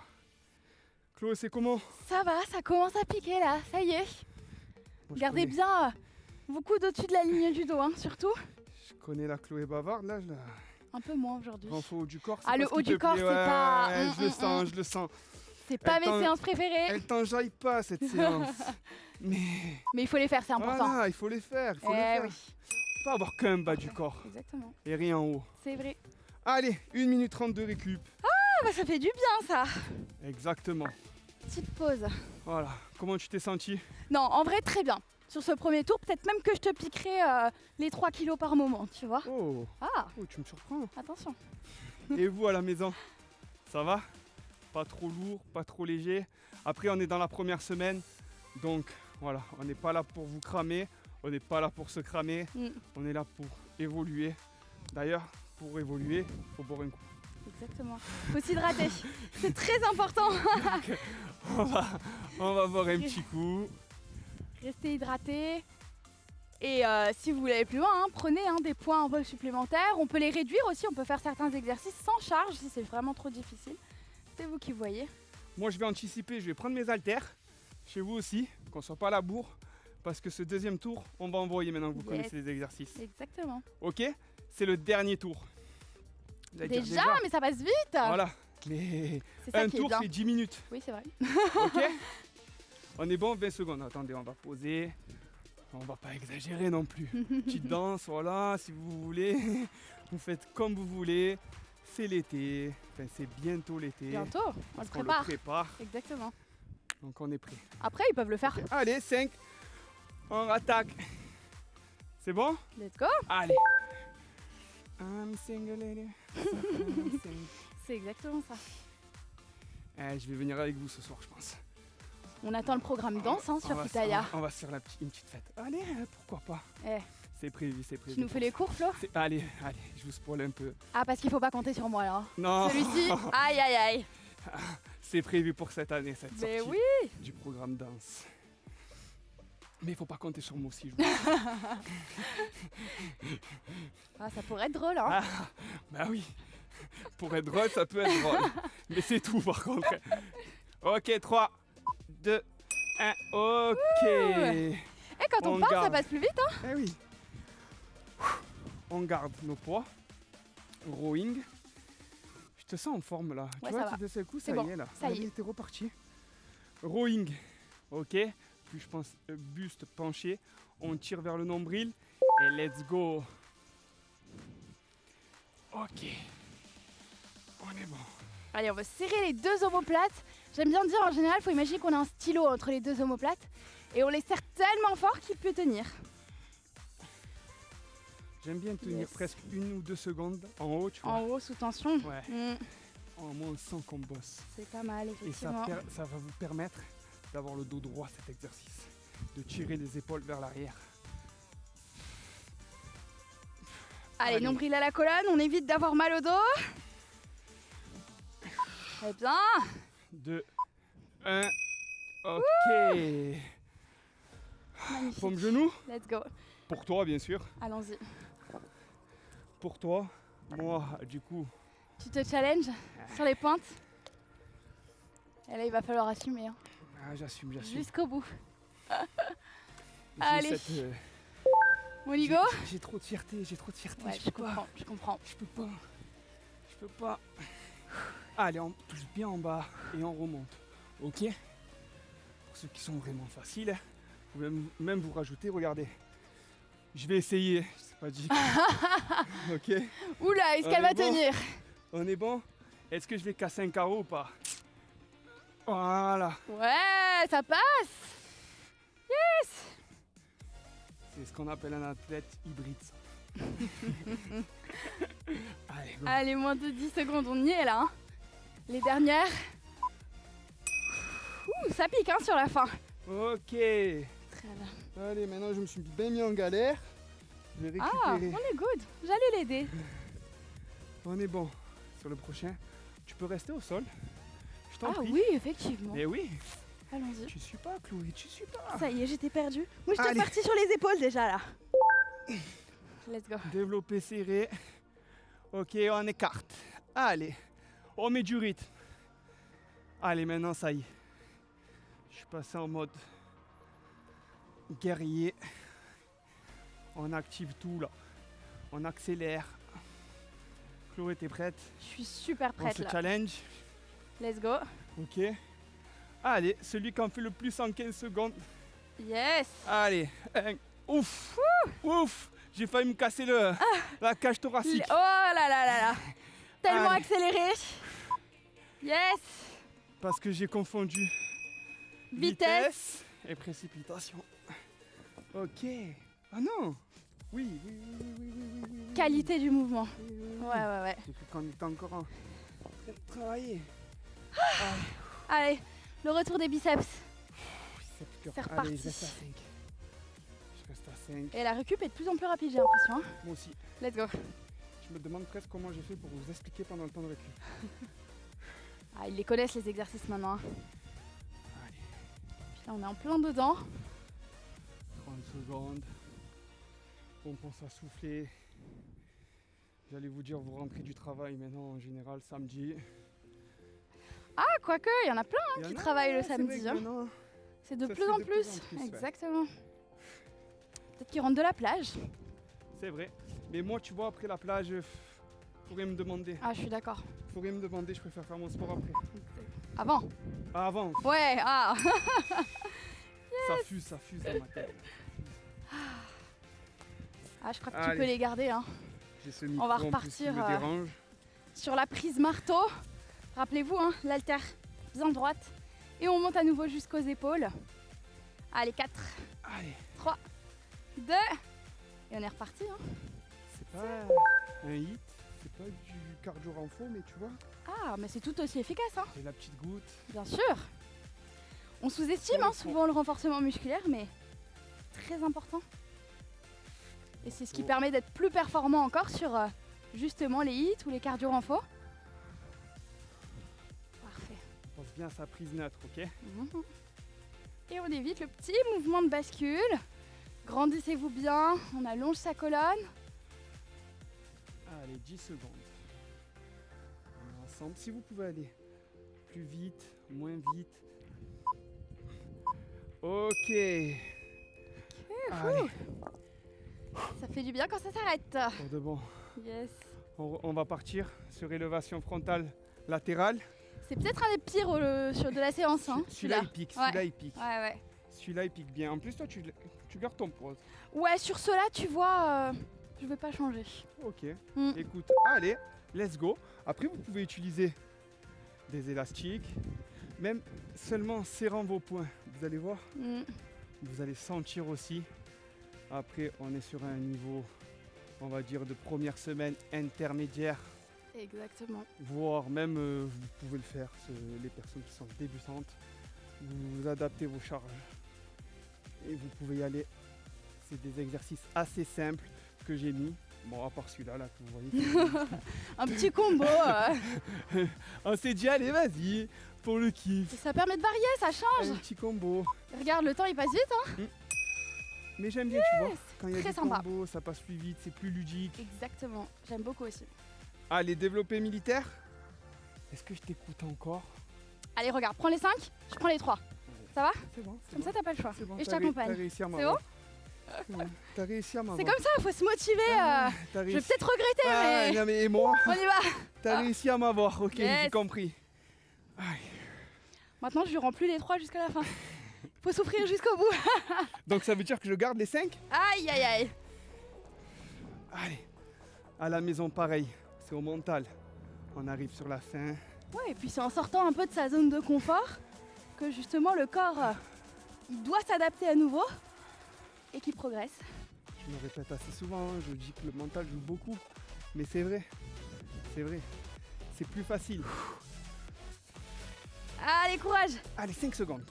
[SPEAKER 1] Chloé, c'est comment?
[SPEAKER 2] Ça va, ça commence à piquer là, ça y est.
[SPEAKER 1] Moi, je
[SPEAKER 2] Gardez
[SPEAKER 1] connais-
[SPEAKER 2] bien vos coudes au-dessus de la ligne du dos, hein, surtout.
[SPEAKER 1] Je connais la Chloé bavarde, là, je la
[SPEAKER 2] Un peu moins aujourd'hui.
[SPEAKER 1] rends au haut du corps. c'est
[SPEAKER 2] Ah, le
[SPEAKER 1] pas ce
[SPEAKER 2] haut
[SPEAKER 1] qui
[SPEAKER 2] du
[SPEAKER 1] te
[SPEAKER 2] corps,
[SPEAKER 1] plaît,
[SPEAKER 2] c'est
[SPEAKER 1] ouais,
[SPEAKER 2] pas-
[SPEAKER 1] ouais, je le sens, je le sens.
[SPEAKER 2] C'est pas mes
[SPEAKER 1] Attends.
[SPEAKER 2] séances préférées,
[SPEAKER 1] Elle t'enjaille pas, cette séance. Mais
[SPEAKER 2] mais il faut les faire, c'est important.
[SPEAKER 1] voilà, il faut les faire, il faut les
[SPEAKER 2] Eh
[SPEAKER 1] faire.
[SPEAKER 2] oui,
[SPEAKER 1] Pas avoir qu'un bas du corps
[SPEAKER 2] exactement,
[SPEAKER 1] et rien en haut.
[SPEAKER 2] c'est vrai.
[SPEAKER 1] Allez, 1 minute 30 de récup.
[SPEAKER 2] Ah bah ça fait du bien ça.
[SPEAKER 1] Exactement.
[SPEAKER 2] Petite pause.
[SPEAKER 1] Voilà. Comment tu t'es senti?
[SPEAKER 2] Non, en vrai, très bien. Sur ce premier tour, peut-être même que je te piquerai les 3 kilos par moment, tu vois.
[SPEAKER 1] Oh,
[SPEAKER 2] Ah,
[SPEAKER 1] oh, tu me surprends.
[SPEAKER 2] attention.
[SPEAKER 1] Et vous à la maison, ça va? Pas trop lourd, pas trop léger. Après, on est dans la première semaine, donc voilà, on n'est pas là pour vous cramer, on n'est pas là pour se cramer,
[SPEAKER 2] Mm.
[SPEAKER 1] on est là pour évoluer. D'ailleurs, pour évoluer, il faut boire un coup.
[SPEAKER 2] Exactement. Faut s'hydrater. C'est très important.
[SPEAKER 1] On va boire un petit coup.
[SPEAKER 2] Restez hydraté. Et si vous voulez aller plus loin, hein, prenez des points un peu supplémentaires. On peut les réduire aussi, on peut faire certains exercices sans charge si c'est vraiment trop difficile. C'est vous qui voyez.
[SPEAKER 1] Moi, je vais anticiper, je vais prendre mes haltères. Chez vous aussi, qu'on ne soit pas à la bourre. Parce que ce deuxième tour, on va envoyer maintenant que vous connaissez les exercices.
[SPEAKER 2] Exactement.
[SPEAKER 1] Ok? C'est le dernier tour.
[SPEAKER 2] Déjà, mais ça passe vite.
[SPEAKER 1] Voilà.
[SPEAKER 2] C'est ça
[SPEAKER 1] Un
[SPEAKER 2] qui est
[SPEAKER 1] tour,
[SPEAKER 2] bien.
[SPEAKER 1] c'est 10 minutes.
[SPEAKER 2] Oui, c'est vrai.
[SPEAKER 1] Ok? On est bon, 20 secondes. Attendez, on va poser. On va pas exagérer non plus. Petite danse, voilà, si vous voulez. Vous faites comme vous voulez. C'est l'été. Enfin, c'est bientôt l'été.
[SPEAKER 2] Bientôt, on
[SPEAKER 1] Parce
[SPEAKER 2] le
[SPEAKER 1] qu'on
[SPEAKER 2] prépare.
[SPEAKER 1] le prépare.
[SPEAKER 2] Exactement.
[SPEAKER 1] Donc on est prêt.
[SPEAKER 2] Après, ils peuvent le faire.
[SPEAKER 1] Allez, 5. On attaque. C'est bon?
[SPEAKER 2] Let's go.
[SPEAKER 1] Allez. I'm single lady. I'm single.
[SPEAKER 2] C'est exactement ça.
[SPEAKER 1] Je vais venir avec vous ce soir, je pense.
[SPEAKER 2] On attend le programme danse sur Futaya.
[SPEAKER 1] On va se faire une petite fête. Allez, pourquoi pas?
[SPEAKER 2] Eh,
[SPEAKER 1] C'est prévu, c'est prévu.
[SPEAKER 2] tu nous fais les cours, Flo?
[SPEAKER 1] Allez, je vous spoil un peu.
[SPEAKER 2] Ah, parce qu'il faut pas compter sur moi là.
[SPEAKER 1] Non,
[SPEAKER 2] Celui-ci, aïe aïe aïe.
[SPEAKER 1] c'est prévu pour cette année, cette
[SPEAKER 2] Mais
[SPEAKER 1] sortie
[SPEAKER 2] oui.
[SPEAKER 1] du programme danse. Mais il faut pas compter sur moi aussi. Je vous...
[SPEAKER 2] Ah, ça pourrait être drôle, hein.
[SPEAKER 1] Ah, bah oui. Pour être drôle, ça peut être drôle. Mais c'est tout par contre. Ok, 3, 2, 1, ok.
[SPEAKER 2] Et quand on
[SPEAKER 1] On
[SPEAKER 2] part, ça
[SPEAKER 1] garde.
[SPEAKER 2] passe plus vite, hein.
[SPEAKER 1] Eh oui. On garde nos poids. Rowing. Je te sens en forme là.
[SPEAKER 2] Ouais,
[SPEAKER 1] tu vois,
[SPEAKER 2] ça va.
[SPEAKER 1] d'un seul coup,
[SPEAKER 2] C'est
[SPEAKER 1] ça
[SPEAKER 2] bon,
[SPEAKER 1] y est là.
[SPEAKER 2] ça y
[SPEAKER 1] Allez,
[SPEAKER 2] est.
[SPEAKER 1] t'es reparti. Rowing. Ok. Puis je pense buste penché. On tire vers le nombril. Et let's go. Ok. On est bon.
[SPEAKER 2] Allez, on va serrer les deux omoplates. J'aime bien dire en général, il faut imaginer qu'on a un stylo entre les deux omoplates. Et on les serre tellement fort qu'il peut tenir.
[SPEAKER 1] J'aime bien tenir
[SPEAKER 2] Yes.
[SPEAKER 1] presque 1 ou 2 secondes en haut, tu vois.
[SPEAKER 2] En haut, sous tension.
[SPEAKER 1] Ouais.
[SPEAKER 2] Mm,
[SPEAKER 1] Au moins on sent qu'on bosse.
[SPEAKER 2] c'est pas mal,
[SPEAKER 1] Et
[SPEAKER 2] effectivement.
[SPEAKER 1] ça va vous permettre d'avoir le dos droit cet exercice. De tirer les épaules vers l'arrière.
[SPEAKER 2] Allez,
[SPEAKER 1] Allez.
[SPEAKER 2] nombril à la colonne, on évite d'avoir mal au dos. Très bien.
[SPEAKER 1] 2, 1. Ok.
[SPEAKER 2] Magnifique.
[SPEAKER 1] Paume genou.
[SPEAKER 2] Let's go.
[SPEAKER 1] Pour toi, bien sûr.
[SPEAKER 2] Allons-y.
[SPEAKER 1] Pour toi. Moi, du coup.
[SPEAKER 2] Tu te challenges sur les pointes. Et là, il va falloir assumer. Hein.
[SPEAKER 1] J'assume.
[SPEAKER 2] Jusqu'au bout.
[SPEAKER 1] J'ai
[SPEAKER 2] Allez. On y go?
[SPEAKER 1] J'ai trop de fierté.
[SPEAKER 2] Ouais, je comprends.
[SPEAKER 1] Je peux pas. Allez, on touche bien en bas et on remonte. Ok? Pour ceux qui sont vraiment faciles, vous pouvez même vous rajouter, regardez. Je vais essayer, c'est pas dit. Ok?
[SPEAKER 2] Oula, est-ce qu'elle va
[SPEAKER 1] Bon.
[SPEAKER 2] tenir?
[SPEAKER 1] On est bon? Est-ce que je vais casser un carreau ou pas? Voilà.
[SPEAKER 2] Ouais, ça passe. Yes.
[SPEAKER 1] C'est ce qu'on appelle un athlète hybride. ça. Allez, go.
[SPEAKER 2] Allez, moins de 10 secondes, on y est là. Hein. Les dernières. Ouh, ça pique sur la fin.
[SPEAKER 1] Ok.
[SPEAKER 2] Très bien.
[SPEAKER 1] Allez, maintenant je me suis bien mis en galère. Je vais
[SPEAKER 2] Ah,
[SPEAKER 1] récupérer.
[SPEAKER 2] on est good. J'allais l'aider.
[SPEAKER 1] On est bon. Sur le prochain, tu peux rester au sol. Je t'en
[SPEAKER 2] Ah
[SPEAKER 1] prie.
[SPEAKER 2] oui, effectivement.
[SPEAKER 1] Mais oui.
[SPEAKER 2] Allons-y.
[SPEAKER 1] Tu suis pas, Chloé, tu suis pas.
[SPEAKER 2] Ça y est, j'étais perdue. Moi, j'étais
[SPEAKER 1] Allez.
[SPEAKER 2] partie sur les épaules déjà là. Let's go.
[SPEAKER 1] Développé serré. Ok, on écarte. Allez, on met du rythme. Allez, maintenant ça y est. Je suis passé en mode guerrier. On active tout là. On accélère. Chloé, t'es prête?
[SPEAKER 2] Je suis super
[SPEAKER 1] On
[SPEAKER 2] prête
[SPEAKER 1] se
[SPEAKER 2] là.
[SPEAKER 1] challenge.
[SPEAKER 2] Let's go.
[SPEAKER 1] Ok. Allez, celui qui en fait le plus en 15 secondes.
[SPEAKER 2] Yes.
[SPEAKER 1] Allez. Ouf. Ouf. J'ai failli me casser la cage thoracique.
[SPEAKER 2] Oh là là là là. Tellement
[SPEAKER 1] Allez.
[SPEAKER 2] accéléré. Yes.
[SPEAKER 1] Parce que j'ai confondu
[SPEAKER 2] Vitesse.
[SPEAKER 1] et précipitation. Ok. Ah non. Oui, oui, oui, oui, oui, oui, oui, oui.
[SPEAKER 2] Qualité du mouvement.
[SPEAKER 1] Oui, oui, oui.
[SPEAKER 2] Ouais, ouais, ouais.
[SPEAKER 1] J'ai cru qu'on était encore en train de travailler.
[SPEAKER 2] Allez, le retour des biceps.
[SPEAKER 1] C'est plus dur.
[SPEAKER 2] C'est
[SPEAKER 1] Allez,
[SPEAKER 2] reparti.
[SPEAKER 1] je reste à 5. Je reste à 5.
[SPEAKER 2] Et la récup est de plus en plus rapide, j'ai l'impression. Hein.
[SPEAKER 1] Moi aussi.
[SPEAKER 2] Let's go.
[SPEAKER 1] Je me demande presque comment j'ai fait pour vous expliquer pendant le temps de récup.
[SPEAKER 2] Ah, ils les connaissent les exercices maintenant. Hein.
[SPEAKER 1] Allez,
[SPEAKER 2] Puis là, on est en plein dedans.
[SPEAKER 1] 30 secondes. On pense à souffler. J'allais vous dire, vous rentrez du travail, mais non, en général, samedi.
[SPEAKER 2] Ah, quoique, il y en a plein
[SPEAKER 1] Il y en
[SPEAKER 2] qui
[SPEAKER 1] a,
[SPEAKER 2] travaillent le
[SPEAKER 1] c'est vrai
[SPEAKER 2] samedi.
[SPEAKER 1] que
[SPEAKER 2] Hein.
[SPEAKER 1] maintenant,
[SPEAKER 2] C'est de
[SPEAKER 1] ça
[SPEAKER 2] plus
[SPEAKER 1] se
[SPEAKER 2] en
[SPEAKER 1] fait de
[SPEAKER 2] plus.
[SPEAKER 1] plus en plus, ouais.
[SPEAKER 2] Exactement. Peut-être qu'ils rentrent de la plage.
[SPEAKER 1] c'est vrai. Mais moi, tu vois, après la plage, faudrait me demander.
[SPEAKER 2] Ah, je suis d'accord.
[SPEAKER 1] Faudrait me demander, je préfère faire mon sport après.
[SPEAKER 2] Avant.
[SPEAKER 1] Ah, avant,
[SPEAKER 2] Ouais, ah.
[SPEAKER 1] ça fuse dans ma tête.
[SPEAKER 2] Ah, je crois que tu
[SPEAKER 1] Allez.
[SPEAKER 2] peux les garder. Hein.
[SPEAKER 1] J'ai ce micro
[SPEAKER 2] va
[SPEAKER 1] en plus qui
[SPEAKER 2] repartir,
[SPEAKER 1] me dérange.
[SPEAKER 2] Sur la prise marteau, rappelez-vous, hein, l'haltère bien droite. Et on monte à nouveau jusqu'aux épaules. Allez, 4,
[SPEAKER 1] Allez,
[SPEAKER 2] 3, 2. Et on est reparti. Hein.
[SPEAKER 1] c'est pas un hit, c'est pas du cardio renfo, mais tu vois,
[SPEAKER 2] Ah, mais c'est tout aussi efficace, hein,
[SPEAKER 1] j'ai la petite goutte.
[SPEAKER 2] bien sûr. On sous-estime hein, souvent le renforcement musculaire, mais très important. Et c'est ce qui permet d'être plus performant encore sur justement les hits ou les cardio renfo. Parfait.
[SPEAKER 1] Pense bien à sa prise neutre, ok?
[SPEAKER 2] Mhm. Et on évite le petit mouvement de bascule. Grandissez-vous bien, on allonge sa colonne.
[SPEAKER 1] Allez, 10 secondes. On est ensemble. Si vous pouvez aller plus vite, moins vite. Ok. Allez,
[SPEAKER 2] Ça fait du bien quand ça s'arrête.
[SPEAKER 1] pour de bon.
[SPEAKER 2] Yes.
[SPEAKER 1] On va partir sur élévation frontale latérale.
[SPEAKER 2] C'est peut-être un des pires sur de la séance. Hein,
[SPEAKER 1] Celui-là, il pique.
[SPEAKER 2] Ouais.
[SPEAKER 1] Celui-là, il pique.
[SPEAKER 2] Ouais, ouais.
[SPEAKER 1] Celui-là, il pique bien. En plus, toi, tu gardes ton pose.
[SPEAKER 2] Ouais, sur cela, tu vois, je vais pas changer.
[SPEAKER 1] Ok.
[SPEAKER 2] Mm.
[SPEAKER 1] Écoute, allez, let's go. Après, vous pouvez utiliser des élastiques, même seulement en serrant vos poings. Vous allez voir,
[SPEAKER 2] Mm.
[SPEAKER 1] vous allez sentir aussi. Après, on est sur un niveau, on va dire, de première semaine intermédiaire,
[SPEAKER 2] Exactement.
[SPEAKER 1] voire même, vous pouvez le faire, les personnes qui sont débutantes. Vous adaptez vos charges et vous pouvez y aller. C'est des exercices assez simples que j'ai mis. Bon, à part celui-là, là, que vous voyez.
[SPEAKER 2] Un petit combo.
[SPEAKER 1] On s'est dit, allez, vas-y, pour le kiff.
[SPEAKER 2] Ça permet de varier, ça change.
[SPEAKER 1] Un petit combo.
[SPEAKER 2] Regarde, le temps il passe vite. Hein.
[SPEAKER 1] Mais j'aime bien, tu vois, quand il y a
[SPEAKER 2] très
[SPEAKER 1] des
[SPEAKER 2] sympa.
[SPEAKER 1] combos, ça passe plus vite, c'est plus ludique.
[SPEAKER 2] Exactement. J'aime beaucoup aussi.
[SPEAKER 1] Allez, développé militaire. Est-ce que je t'écoute encore?
[SPEAKER 2] Allez, regarde, prends les 5, je prends les 3. Ça va?
[SPEAKER 1] C'est bon, c'est
[SPEAKER 2] Comme
[SPEAKER 1] bon.
[SPEAKER 2] ça, t'as pas le choix.
[SPEAKER 1] C'est bon,
[SPEAKER 2] Et je
[SPEAKER 1] t'as
[SPEAKER 2] t'accompagne.
[SPEAKER 1] réussi à
[SPEAKER 2] C'est
[SPEAKER 1] m'avoir. C'est bon, t'as réussi à m'avoir.
[SPEAKER 2] C'est comme ça, faut se motiver.
[SPEAKER 1] T'as
[SPEAKER 2] Je vais
[SPEAKER 1] réussi.
[SPEAKER 2] peut-être regretter,
[SPEAKER 1] Ah,
[SPEAKER 2] mais
[SPEAKER 1] non, mais et moi,
[SPEAKER 2] on y va.
[SPEAKER 1] t'as réussi à m'avoir, ok,
[SPEAKER 2] Yes.
[SPEAKER 1] j'ai compris. Aïe.
[SPEAKER 2] Maintenant, je lui rends plus les 3 jusqu'à la fin. Faut souffrir jusqu'au bout.
[SPEAKER 1] Donc ça veut dire que je garde les 5?
[SPEAKER 2] Aïe, aïe, aïe.
[SPEAKER 1] Allez, à la maison pareil, c'est au mental. On arrive sur la fin.
[SPEAKER 2] Ouais, et puis c'est en sortant un peu de sa zone de confort que justement le corps, il doit s'adapter à nouveau et qu'il progresse.
[SPEAKER 1] Je me répète assez souvent, hein, je dis que le mental joue beaucoup. Mais c'est vrai, c'est vrai. C'est plus facile.
[SPEAKER 2] Allez, courage.
[SPEAKER 1] Allez, 5 secondes.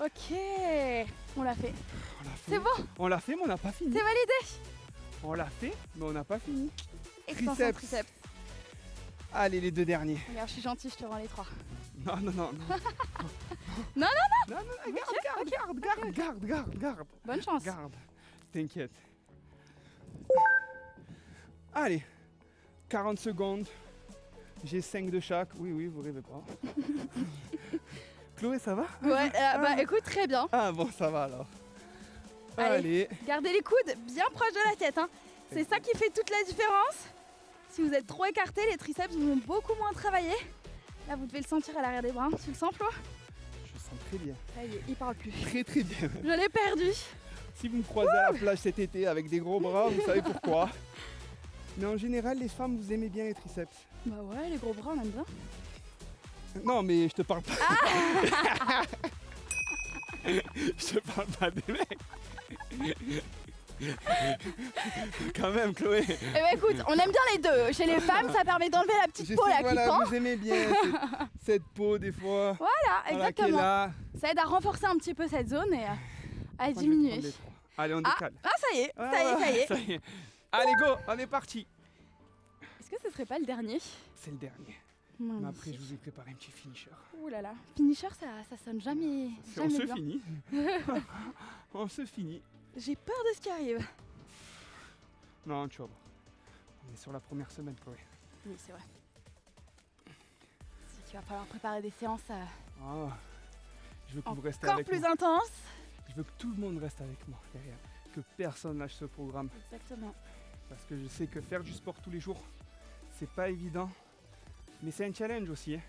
[SPEAKER 2] Ok, on l'a fait.
[SPEAKER 1] On l'a fait.
[SPEAKER 2] C'est bon,
[SPEAKER 1] On l'a fait, mais on n'a pas fini.
[SPEAKER 2] c'est validé.
[SPEAKER 1] On l'a fait, mais on n'a pas fini.
[SPEAKER 2] Extension
[SPEAKER 1] Triceps.
[SPEAKER 2] triceps.
[SPEAKER 1] Allez, les 2 derniers.
[SPEAKER 2] Regarde, je suis gentille, je te rends les 3.
[SPEAKER 1] Non, non, non.
[SPEAKER 2] Non,
[SPEAKER 1] Non, non, garde.
[SPEAKER 2] Bonne chance.
[SPEAKER 1] Garde. T'inquiète. Allez, 40 secondes. J'ai 5 de chaque. Oui, oui, vous rêvez pas. Chloé, ça va?
[SPEAKER 2] Ouais, bah écoute, très bien.
[SPEAKER 1] Ah bon, ça va alors.
[SPEAKER 2] Allez.
[SPEAKER 1] Allez.
[SPEAKER 2] Gardez les coudes bien proches de la tête. Hein. C'est ça qui fait toute la différence. Si vous êtes trop écarté, les triceps vont beaucoup moins travailler. Là, vous devez le sentir à l'arrière des bras. Tu le sens, Flo?
[SPEAKER 1] Je sens très bien.
[SPEAKER 2] Ça y est, il parle plus.
[SPEAKER 1] Très très bien.
[SPEAKER 2] Je l'ai perdu.
[SPEAKER 1] Si vous me croisez à la plage cet été avec des gros bras, vous savez pourquoi. Mais en général, les femmes, vous aimez bien les triceps.
[SPEAKER 2] Bah ouais, les gros bras, on aime bien.
[SPEAKER 1] Non, mais je te parle pas. Je te parle pas des mecs. Quand même, Chloé.
[SPEAKER 2] Eh bah écoute, on aime bien les deux. Chez les femmes, ça permet d'enlever la petite
[SPEAKER 1] Je
[SPEAKER 2] peau
[SPEAKER 1] sais,
[SPEAKER 2] là
[SPEAKER 1] voilà,
[SPEAKER 2] qui pend.
[SPEAKER 1] vous aimez bien cette peau des fois.
[SPEAKER 2] Voilà,
[SPEAKER 1] Voilà, qui est
[SPEAKER 2] exactement.
[SPEAKER 1] là.
[SPEAKER 2] Ça aide à renforcer un petit peu cette zone et à
[SPEAKER 1] Moi, je vais
[SPEAKER 2] diminuer.
[SPEAKER 1] prendre les 3. Allez, on
[SPEAKER 2] Ah,
[SPEAKER 1] décale.
[SPEAKER 2] ah, ça y est,
[SPEAKER 1] Ah,
[SPEAKER 2] ça y est, ça y est.
[SPEAKER 1] ça y est. Allez, go, on est parti.
[SPEAKER 2] Est-ce que ce serait pas le dernier?
[SPEAKER 1] C'est le dernier. Mais après, je vous ai préparé un petit finisher.
[SPEAKER 2] Ouh là là. Finisher, ça sonne jamais,
[SPEAKER 1] On
[SPEAKER 2] jamais
[SPEAKER 1] se
[SPEAKER 2] bien.
[SPEAKER 1] finit. On se finit.
[SPEAKER 2] J'ai peur de ce qui arrive.
[SPEAKER 1] Non, tu vas voir. On est sur la première semaine, Chloé.
[SPEAKER 2] Oui, c'est vrai. C'est qu'il va falloir préparer des séances
[SPEAKER 1] Ah, je veux que vous restez
[SPEAKER 2] encore
[SPEAKER 1] avec
[SPEAKER 2] plus
[SPEAKER 1] moi.
[SPEAKER 2] intenses.
[SPEAKER 1] Je veux que tout le monde reste avec moi derrière. Que personne lâche ce programme.
[SPEAKER 2] Exactement.
[SPEAKER 1] Parce que je sais que faire du sport tous les jours, c'est pas évident. Mais c'est un challenge aussi. Hein.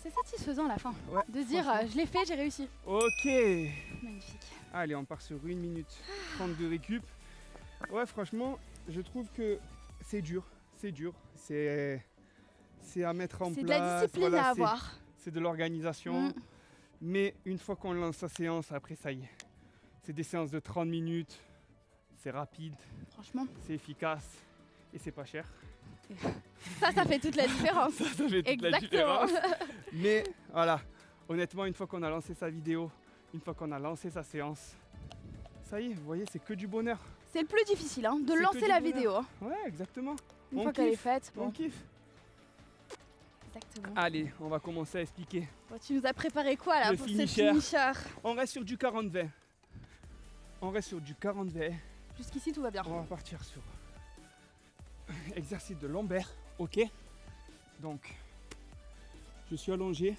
[SPEAKER 2] C'est satisfaisant à la fin.
[SPEAKER 1] Ouais,
[SPEAKER 2] De se dire,
[SPEAKER 1] franchement.
[SPEAKER 2] je l'ai fait, j'ai réussi.
[SPEAKER 1] Ok.
[SPEAKER 2] Magnifique.
[SPEAKER 1] Allez, on part sur 1 minute 30 de récup. Ouais, franchement, je trouve que c'est dur. C'est dur. C'est à mettre en place.
[SPEAKER 2] C'est de la discipline
[SPEAKER 1] voilà,
[SPEAKER 2] à avoir.
[SPEAKER 1] C'est de l'organisation.
[SPEAKER 2] Mm.
[SPEAKER 1] Mais une fois qu'on lance sa séance, après ça y est. C'est des séances de 30 minutes. C'est rapide,
[SPEAKER 2] Franchement,
[SPEAKER 1] c'est efficace et c'est pas cher.
[SPEAKER 2] ça fait toute la différence.
[SPEAKER 1] Ça fait toute la
[SPEAKER 2] Exactement.
[SPEAKER 1] différence. Mais voilà, honnêtement, une fois qu'on a lancé sa vidéo, une fois qu'on a lancé sa séance, ça y est, vous voyez, c'est que du bonheur.
[SPEAKER 2] C'est le plus difficile, hein, de
[SPEAKER 1] C'est que
[SPEAKER 2] lancer
[SPEAKER 1] du
[SPEAKER 2] la
[SPEAKER 1] bonheur.
[SPEAKER 2] vidéo. Hein.
[SPEAKER 1] Ouais, exactement.
[SPEAKER 2] Une
[SPEAKER 1] On
[SPEAKER 2] fois qu'elle est
[SPEAKER 1] kiffe.
[SPEAKER 2] faite,
[SPEAKER 1] On
[SPEAKER 2] bon,
[SPEAKER 1] kiffe.
[SPEAKER 2] exactement.
[SPEAKER 1] Allez, on va commencer à expliquer.
[SPEAKER 2] Bon, tu nous as préparé quoi là
[SPEAKER 1] Le
[SPEAKER 2] pour
[SPEAKER 1] finisher.
[SPEAKER 2] ce finisher?
[SPEAKER 1] On reste sur du 40-20. On reste sur du 40-20.
[SPEAKER 2] Jusqu'ici tout va bien.
[SPEAKER 1] On va partir sur exercice de lombaire, ok. Donc, je suis allongé,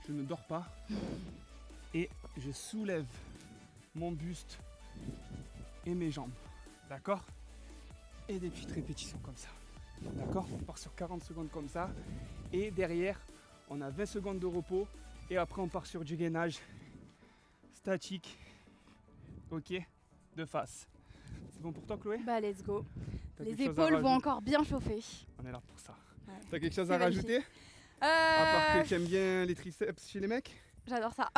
[SPEAKER 1] je ne dors pas et je soulève mon buste et mes jambes, d'accord. Et des petites répétitions comme ça, d'accord. On part sur 40 secondes comme ça et derrière, on a 20 secondes de repos et après on part sur du gainage statique, ok, de face. C'est bon pour toi, Chloé?
[SPEAKER 2] Bah let's go.
[SPEAKER 1] T'as
[SPEAKER 2] Les
[SPEAKER 1] quelque chose à
[SPEAKER 2] épaules vont
[SPEAKER 1] rajouter?
[SPEAKER 2] encore bien chauffer.
[SPEAKER 1] On est là pour ça.
[SPEAKER 2] Ouais.
[SPEAKER 1] T'as quelque chose
[SPEAKER 2] C'est
[SPEAKER 1] à rajouter? À part que tu aimes bien les triceps chez les mecs?
[SPEAKER 2] J'adore ça.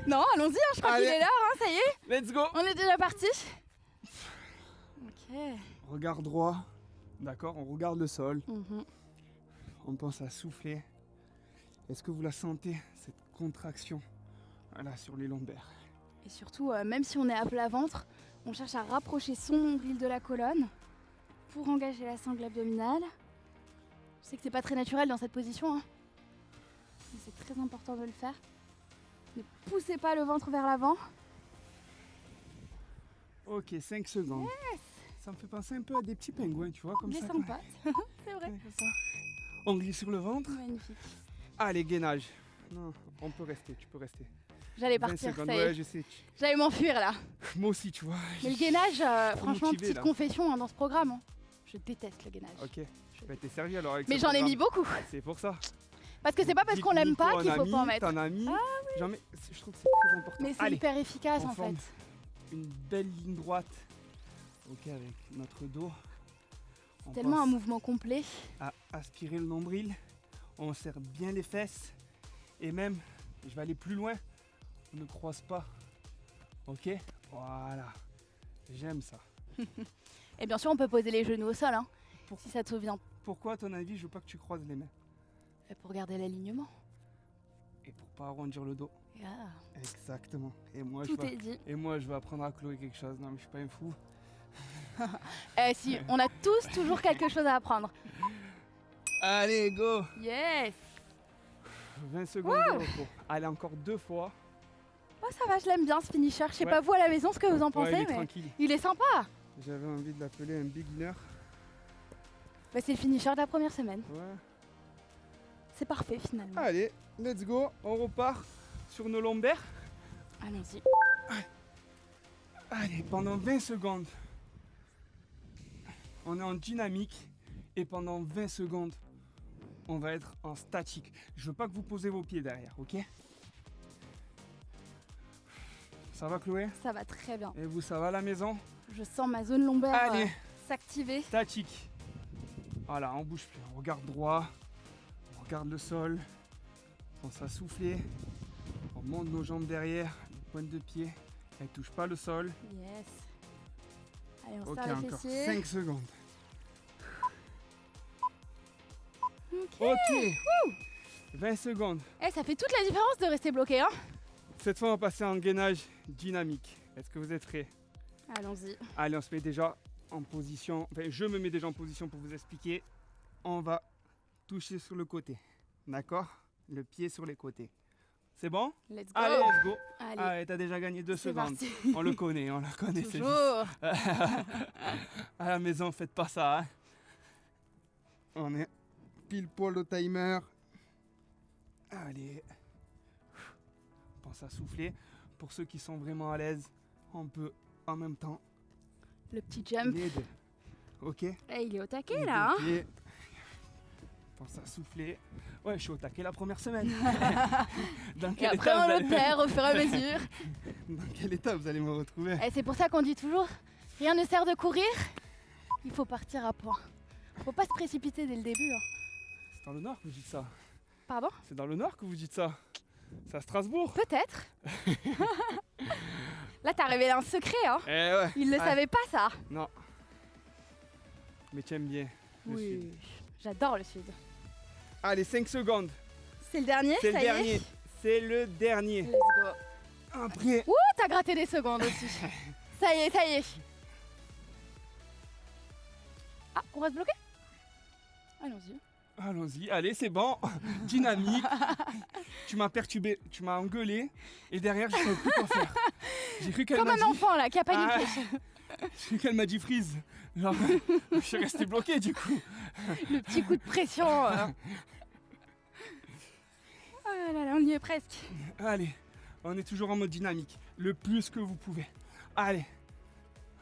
[SPEAKER 2] Non, allons-y, hein, je crois qu'il
[SPEAKER 1] Allez.
[SPEAKER 2] est là, hein, ça y est,
[SPEAKER 1] Let's go!
[SPEAKER 2] on est déjà parti. Ok.
[SPEAKER 1] Regard droit, d'accord, on regarde le sol,
[SPEAKER 2] Mhm.
[SPEAKER 1] on pense à souffler. Est-ce que vous la sentez, cette contraction? Voilà, sur les lombaires.
[SPEAKER 2] Et surtout, même si on est à plat ventre, on cherche à rapprocher son nombril de la colonne pour engager la sangle abdominale. Je sais que c'est pas très naturel dans cette position, hein. Mais c'est très important de le faire. Ne poussez pas le ventre vers l'avant.
[SPEAKER 1] Ok, 5 secondes. Ça me fait penser un peu à des petits pingouins, tu vois, comme
[SPEAKER 2] Il est
[SPEAKER 1] ça.
[SPEAKER 2] sympa, c'est vrai.
[SPEAKER 1] Comme ça. On glisse sur le ventre.
[SPEAKER 2] Magnifique.
[SPEAKER 1] Allez, gainage. Non, on peut rester, tu peux rester.
[SPEAKER 2] J'allais
[SPEAKER 1] 20
[SPEAKER 2] partir,
[SPEAKER 1] secondes,
[SPEAKER 2] ça y
[SPEAKER 1] ouais,
[SPEAKER 2] est.
[SPEAKER 1] je sais.
[SPEAKER 2] J'allais m'enfuir là.
[SPEAKER 1] Moi aussi, tu vois.
[SPEAKER 2] Mais le gainage,
[SPEAKER 1] trop
[SPEAKER 2] franchement,
[SPEAKER 1] motivé,
[SPEAKER 2] petite
[SPEAKER 1] là.
[SPEAKER 2] confession hein, dans ce programme. Hein. Je déteste le gainage.
[SPEAKER 1] Ok, bah, t'es servi alors avec
[SPEAKER 2] Mais
[SPEAKER 1] ce
[SPEAKER 2] j'en ai
[SPEAKER 1] programme.
[SPEAKER 2] mis beaucoup.
[SPEAKER 1] C'est pour ça.
[SPEAKER 2] Parce que c'est pas parce qu'on l'aime pas qu'il faut pas en mettre.
[SPEAKER 1] T'en as mis. J'en mets- Je trouve que c'est très important.
[SPEAKER 2] Mais c'est
[SPEAKER 1] Allez,
[SPEAKER 2] hyper efficace
[SPEAKER 1] on
[SPEAKER 2] en
[SPEAKER 1] forme
[SPEAKER 2] fait.
[SPEAKER 1] une belle ligne droite. Ok, avec notre dos. On
[SPEAKER 2] Tellement un
[SPEAKER 1] pense
[SPEAKER 2] mouvement complet.
[SPEAKER 1] à aspirer le nombril. On serre bien les fesses. Et même, je vais aller plus loin. On ne croise pas. Ok, voilà. J'aime ça.
[SPEAKER 2] Et bien sûr, on peut poser les genoux au sol, hein,
[SPEAKER 1] Pour-
[SPEAKER 2] si ça te vient.
[SPEAKER 1] Pourquoi, à ton avis, je veux pas que tu croises les mains?
[SPEAKER 2] Et pour garder l'alignement.
[SPEAKER 1] Et pour pas arrondir le dos.
[SPEAKER 2] Ah,
[SPEAKER 1] Exactement. Et moi,
[SPEAKER 2] tout est dit.
[SPEAKER 1] je vais apprendre à Chloé quelque chose. Non, mais je suis pas un fou.
[SPEAKER 2] Eh si, on a tous toujours quelque chose à apprendre.
[SPEAKER 1] Allez, go!
[SPEAKER 2] Yes.
[SPEAKER 1] 20 secondes de repos. Allez, encore 2 fois.
[SPEAKER 2] Oh, ça va, je l'aime bien ce finisher. Je sais
[SPEAKER 1] Ouais.
[SPEAKER 2] pas vous à la maison ce que vous en
[SPEAKER 1] Ouais,
[SPEAKER 2] pensez,
[SPEAKER 1] il est
[SPEAKER 2] mais
[SPEAKER 1] tranquille.
[SPEAKER 2] il est sympa.
[SPEAKER 1] J'avais envie de l'appeler un beginner.
[SPEAKER 2] Bah, c'est le finisher de la première semaine.
[SPEAKER 1] Ouais.
[SPEAKER 2] C'est parfait finalement.
[SPEAKER 1] Allez, let's go. On repart sur nos lombaires.
[SPEAKER 2] Allons-y.
[SPEAKER 1] Allez, pendant 20 secondes, on est en dynamique. Et pendant 20 secondes, on va être en statique. Je veux pas que vous posez vos pieds derrière, ok? Ça va, Chloé?
[SPEAKER 2] Ça va très bien.
[SPEAKER 1] Et vous, ça va à la maison?
[SPEAKER 2] Je sens ma zone lombaire
[SPEAKER 1] Allez,
[SPEAKER 2] s'activer.
[SPEAKER 1] statique. Voilà, on bouge plus. On regarde droit. On regarde le sol. On pense à souffler. On monte nos jambes derrière. Les pointes de pied. Elles touchent pas le sol.
[SPEAKER 2] Yes. Allez, on
[SPEAKER 1] Ok,
[SPEAKER 2] serre les
[SPEAKER 1] encore
[SPEAKER 2] fessiers.
[SPEAKER 1] 5 secondes.
[SPEAKER 2] Ok.
[SPEAKER 1] Ok. 20 secondes.
[SPEAKER 2] Eh, ça fait toute la différence de rester bloqué, hein.
[SPEAKER 1] Cette fois, on va passer en gainage dynamique. Est-ce que vous êtes prêts?
[SPEAKER 2] Allons-y.
[SPEAKER 1] Allez, on se met déjà en position. Enfin, je me mets déjà en position pour vous expliquer. On va toucher sur le côté. D'accord? Le pied sur les côtés. C'est bon?
[SPEAKER 2] Let's go.
[SPEAKER 1] Allez, let's go.
[SPEAKER 2] Allez,
[SPEAKER 1] Allez, t'as déjà gagné 2
[SPEAKER 2] c'est
[SPEAKER 1] secondes.
[SPEAKER 2] parti.
[SPEAKER 1] On le connaît, c'est
[SPEAKER 2] Toujours.
[SPEAKER 1] à la maison, faites pas ça. Hein. On est pile poil au timer. Allez. Pense à souffler. Pour ceux qui sont vraiment à l'aise, on peut en même temps
[SPEAKER 2] Le petit jump.
[SPEAKER 1] les deux. Ok?
[SPEAKER 2] Eh, il est au taquet
[SPEAKER 1] Les
[SPEAKER 2] là.
[SPEAKER 1] deux pieds. Pense à souffler. Ouais, je suis au taquet la première semaine. Dans
[SPEAKER 2] Et
[SPEAKER 1] quel
[SPEAKER 2] après,
[SPEAKER 1] état
[SPEAKER 2] on
[SPEAKER 1] vous
[SPEAKER 2] le
[SPEAKER 1] allez...
[SPEAKER 2] perd au fur et à mesure.
[SPEAKER 1] Dans quel état vous allez me retrouver?
[SPEAKER 2] Et c'est pour ça qu'on dit toujours, rien ne sert de courir. Il faut partir à point. Faut pas se précipiter dès le début. Hein.
[SPEAKER 1] C'est dans le nord que vous dites ça.
[SPEAKER 2] Pardon?
[SPEAKER 1] C'est dans le nord que vous dites ça. C'est à Strasbourg.
[SPEAKER 2] Peut-être. Là, t'as révélé un secret. Hein.
[SPEAKER 1] Eh ouais.
[SPEAKER 2] Il ne
[SPEAKER 1] Ah,
[SPEAKER 2] savait pas ça.
[SPEAKER 1] Non. Mais tu aimes bien le sud.
[SPEAKER 2] J'adore le sud.
[SPEAKER 1] Allez, 5 secondes.
[SPEAKER 2] C'est le dernier,
[SPEAKER 1] C'est le
[SPEAKER 2] ça y
[SPEAKER 1] dernier.
[SPEAKER 2] est.
[SPEAKER 1] C'est le dernier.
[SPEAKER 2] Let's go.
[SPEAKER 1] Après.
[SPEAKER 2] Ouh, t'as gratté des secondes aussi. Ça y est, ça y est. Ah, on va se bloquer? Allons-y.
[SPEAKER 1] Allons-y, allez, c'est bon. Dynamique. Tu m'as perturbé, tu m'as engueulé. Et derrière, je ne savais plus quoi faire. J'ai cru qu'elle
[SPEAKER 2] Comme
[SPEAKER 1] m'a
[SPEAKER 2] un
[SPEAKER 1] dit...
[SPEAKER 2] enfant là qui a paniqué.
[SPEAKER 1] J'ai cru qu'elle m'a dit freeze. Genre, je suis resté bloqué du coup.
[SPEAKER 2] Le petit coup de pression. Oh là là, on y est presque.
[SPEAKER 1] Allez, on est toujours en mode dynamique. Le plus que vous pouvez. Allez.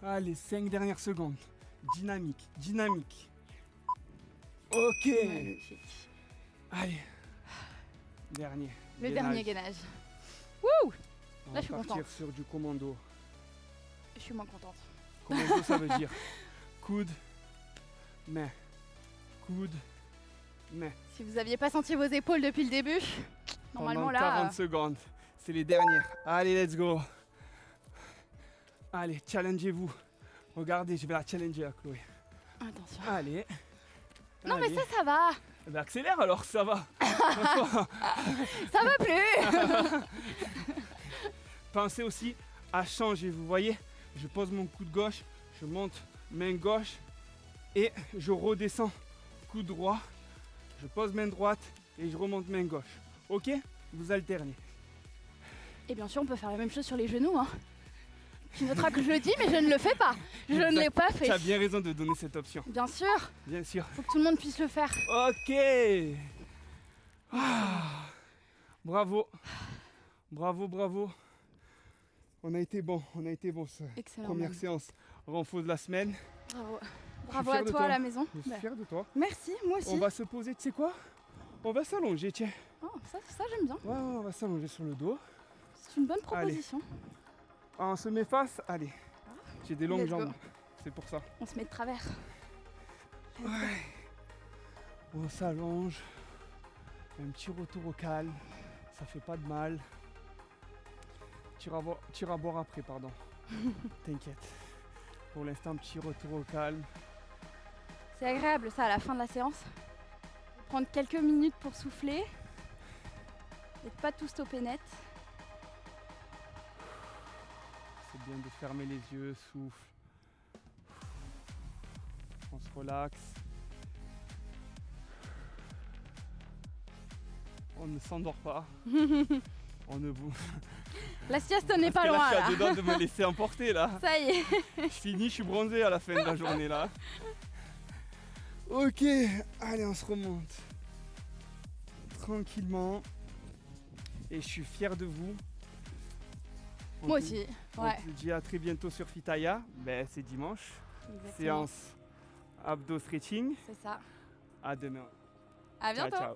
[SPEAKER 1] Allez, 5 dernières secondes. Dynamique, dynamique. Ok.
[SPEAKER 2] Magnifique.
[SPEAKER 1] Allez. Dernier.
[SPEAKER 2] Le
[SPEAKER 1] gainage.
[SPEAKER 2] dernier gainage.
[SPEAKER 1] On
[SPEAKER 2] Là,
[SPEAKER 1] va
[SPEAKER 2] je suis
[SPEAKER 1] partir
[SPEAKER 2] contente.
[SPEAKER 1] sur du commando.
[SPEAKER 2] Je suis moins contente.
[SPEAKER 1] Commando, ça veut dire coude, main. Coude, main.
[SPEAKER 2] Si vous aviez pas senti vos épaules depuis le début, normalement
[SPEAKER 1] Pendant
[SPEAKER 2] là.
[SPEAKER 1] 40 secondes. C'est les dernières. Allez, let's go. Allez, challengez-vous. Regardez, je vais la challenger à Chloé.
[SPEAKER 2] Attention.
[SPEAKER 1] Allez.
[SPEAKER 2] Non
[SPEAKER 1] Allez.
[SPEAKER 2] mais ça va.
[SPEAKER 1] Eh ben, accélère alors, ça va. Franchement,
[SPEAKER 2] Ça va plus.
[SPEAKER 1] pensez aussi à changer, vous voyez. Je pose mon coude gauche, je monte main gauche et je redescends coude droit. Je pose main droite et je remonte main gauche. Ok? Vous alternez.
[SPEAKER 2] Et bien sûr, on peut faire la même chose sur les genoux. Hein. Tu noteras que je le dis, mais je ne le fais pas. Je ne l'ai pas fait.
[SPEAKER 1] Tu as bien raison de donner cette option.
[SPEAKER 2] Bien sûr,
[SPEAKER 1] Bien sûr.
[SPEAKER 2] faut que tout le monde puisse le faire.
[SPEAKER 1] Ok. Ah. Bravo. Bravo, bravo. On a été bon cette
[SPEAKER 2] Excellent.
[SPEAKER 1] première
[SPEAKER 2] même.
[SPEAKER 1] séance renfort de la semaine.
[SPEAKER 2] Bravo.
[SPEAKER 1] suis
[SPEAKER 2] Bravo
[SPEAKER 1] fier
[SPEAKER 2] à
[SPEAKER 1] de
[SPEAKER 2] toi
[SPEAKER 1] toi.
[SPEAKER 2] à la maison.
[SPEAKER 1] Je suis
[SPEAKER 2] Bah,
[SPEAKER 1] fier de toi.
[SPEAKER 2] merci, moi aussi.
[SPEAKER 1] On va se poser, tu sais quoi? On va s'allonger, tiens.
[SPEAKER 2] Oh, ça j'aime bien.
[SPEAKER 1] Ouais, on va s'allonger sur le dos.
[SPEAKER 2] C'est une bonne proposition.
[SPEAKER 1] On se met face, allez. J'ai des longues
[SPEAKER 2] Let's go.
[SPEAKER 1] jambes, c'est pour ça.
[SPEAKER 2] On se met de travers.
[SPEAKER 1] On s'allonge. Un petit retour au calme. Ça fait pas de mal. Tu iras boire après, pardon. T'inquiète. Pour l'instant, petit retour au calme.
[SPEAKER 2] C'est agréable ça à la fin de la séance. Prendre quelques minutes pour souffler. Et de pas tout stopper net.
[SPEAKER 1] C'est bien de fermer les yeux, souffle. On se relaxe. On ne s'endort pas. On ne bouge.
[SPEAKER 2] La sieste n'est pas
[SPEAKER 1] Parce que
[SPEAKER 2] loin
[SPEAKER 1] là,
[SPEAKER 2] là.
[SPEAKER 1] je suis à deux doigts de me laisser emporter là.
[SPEAKER 2] Ça y est.
[SPEAKER 1] Je finis, je suis bronzé à la fin de la journée là. Ok, allez, on se remonte. Tranquillement. Et je suis fier de vous. On
[SPEAKER 2] Moi
[SPEAKER 1] te-
[SPEAKER 2] aussi.
[SPEAKER 1] On
[SPEAKER 2] Ouais.
[SPEAKER 1] te dit à très bientôt sur Fitaya. Ben, c'est dimanche.
[SPEAKER 2] Exactement.
[SPEAKER 1] Séance abdos stretching.
[SPEAKER 2] C'est ça.
[SPEAKER 1] À demain.
[SPEAKER 2] À
[SPEAKER 1] Ciao,
[SPEAKER 2] bientôt.
[SPEAKER 1] ciao.